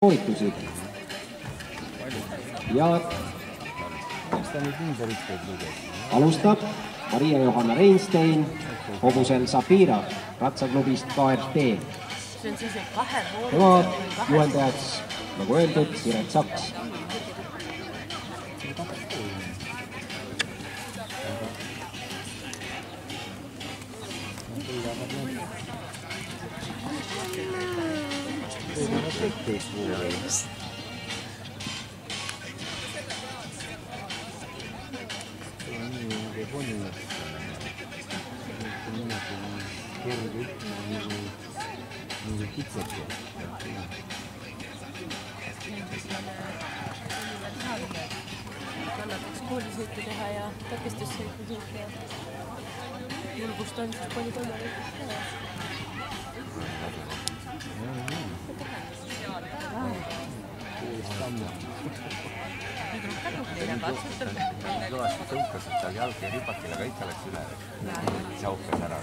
koolitusi ja alustab Maria-Johanna Reinstein hobusel Sapira ratsaklubist KFT. Tema juhendajaks, nagu öeldud, Siret Saks. Kannataks koolisõitu teha ja takistussõitu suhte ja julgust on siis palju kõvasti tõukas, et tal jalg ja ripakile kõik oleks üle. Saukas ära.